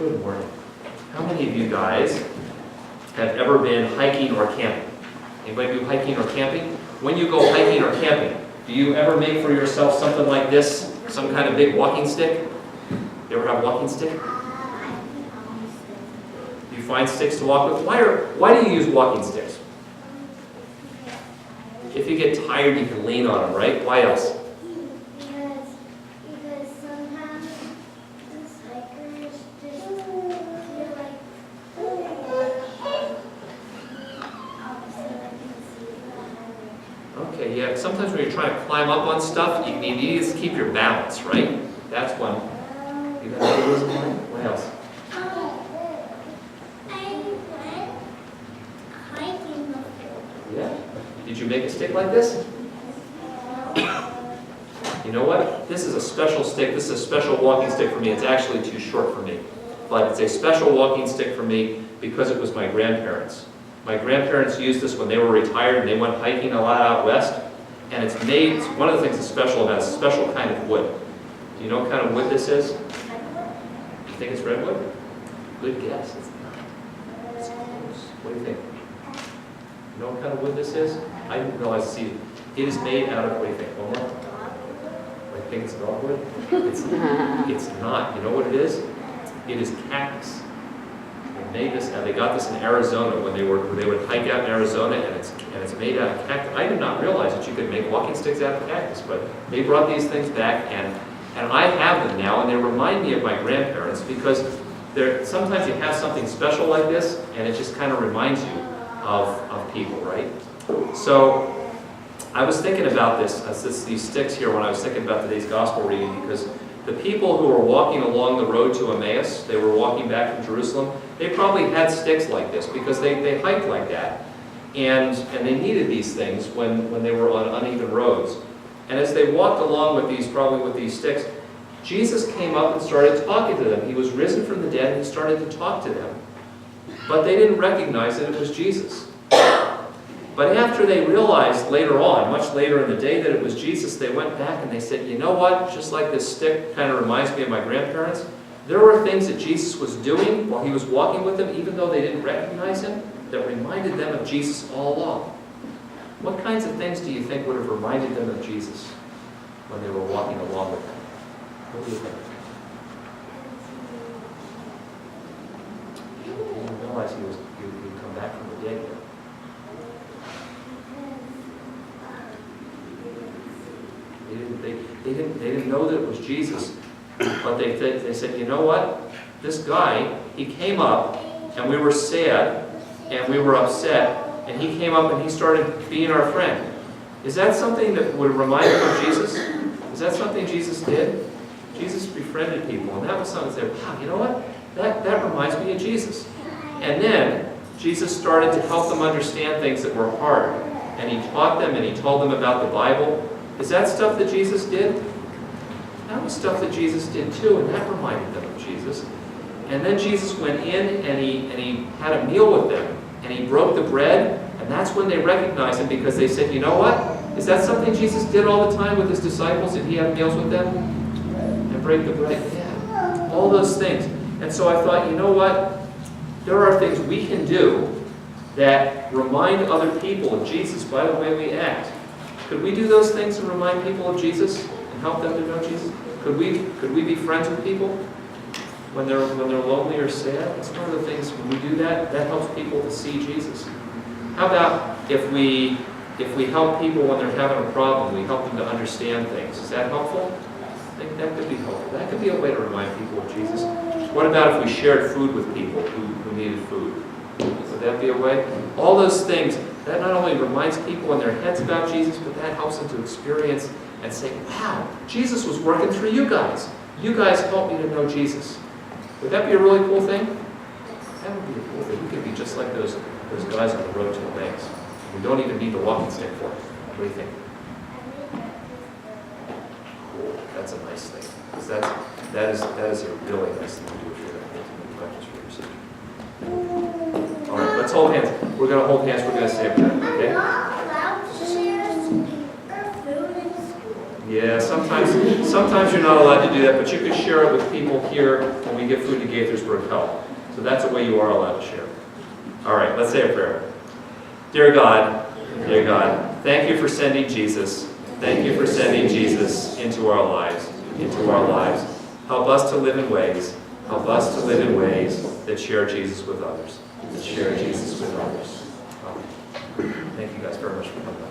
Good morning. How many of you guys have ever been hiking or camping? Anybody do hiking or camping? When you go hiking or camping, do you ever make for yourself something like this? Some kind of big walking stick? You ever have a walking stick? Do you find sticks to walk with? Why do you use walking sticks? If you get tired, you can lean on them, right? Why else? Because sometimes the hikers just feel like so I can see the Okay, yeah, sometimes when you're trying to climb up on stuff, you need to keep your balance, right? That's one. You got another reason why? What else? I went hiking before. Yeah. Did you make a stick like this? You know what? This is a special stick. This is a special walking stick for me. It's actually too short for me. But it's a special walking stick for me because it was my grandparents. My grandparents used this when they were retired and they went hiking a lot out west. And it's made, one of the things that's special about it is a special kind of wood. Do you know what kind of wood this is? You think it's redwood? Good guess. It's not. It's close. What do you think? You know what kind of wood this is? I didn't realize, see, it is made out of, what do you think, Omar? I think it's dogwood. It's not. You know what it is? It is cactus. They made this, and they got this in Arizona when they would hike out in Arizona, and it's made out of cactus. I did not realize that you could make walking sticks out of cactus, but they brought these things back, and I have them now, and they remind me of my grandparents because sometimes you have something special like this, and it just kind of reminds you of people, right? So I was thinking about these sticks here when I was thinking about today's gospel reading, because the people who were walking along the road to Emmaus, they were walking back from Jerusalem, they probably had sticks like this because they hiked like that. And they needed these things when they were on uneven roads. And as they walked along with these sticks, Jesus came up and started talking to them. He was risen from the dead and he started to talk to them. But they didn't recognize that it was Jesus. But after they realized later on, much later in the day, that it was Jesus, they went back and they said, you know what, just like this stick kind of reminds me of my grandparents, there were things that Jesus was doing while he was walking with them, even though they didn't recognize him, that reminded them of Jesus all along. What kinds of things do you think would have reminded them of Jesus when they were walking along with him? What do you think? They didn't realize he would come back from the dead yet. They didn't know that it was Jesus, but they said, you know what? This guy, he came up, and we were sad, and we were upset, and he came up and he started being our friend. Is that something that would remind them of Jesus? Is that something Jesus did? Jesus befriended people, and that was something that said, wow, you know what? That reminds me of Jesus. And then Jesus started to help them understand things that were hard, and he taught them and he told them about the Bible. Is that stuff that Jesus did? That was stuff that Jesus did too, and that reminded them of Jesus. And then Jesus went in and he had a meal with them, and he broke the bread, and that's when they recognized him because they said, you know what? Is that something Jesus did all the time with his disciples? Did he have meals with them? And break the bread? Yeah. All those things. And so I thought, you know what? There are things we can do that remind other people of Jesus by the way we act. Could we do those things to remind people of Jesus and help them to know Jesus? Could we be friends with people when they're lonely or sad? That's one of the things, when we do that, that helps people to see Jesus. How about if we help people when they're having a problem, we help them to understand things? Is that helpful? I think that could be helpful. That could be a way to remind people of Jesus. What about if we shared food with people who needed food? Would that be a way? All those things, that not only reminds people in their heads about Jesus, but that helps them to experience and say, wow, Jesus was working through you guys. You guys helped me to know Jesus. Would that be a really cool thing? That would be a cool thing. We could be just like those guys on the road to Emmaus. We don't even need the walking stick for it. What do you think? Cool. That's a nice thing. Because that is a really nice thing to do if you're going to practice for yourself. All right, let's hold hands. We're going to hold hands. We're going to say a prayer. Okay? We're not allowed to share our food in school. Yeah, sometimes you're not allowed to do that, but you can share it with people here when we give food to Gaithersburg Health. So that's a way you are allowed to share. All right, let's say a prayer. Dear God, thank you for sending Jesus. Thank you for sending Jesus into our lives, Help us to live in ways that share Jesus with others. Thank you guys very much for coming.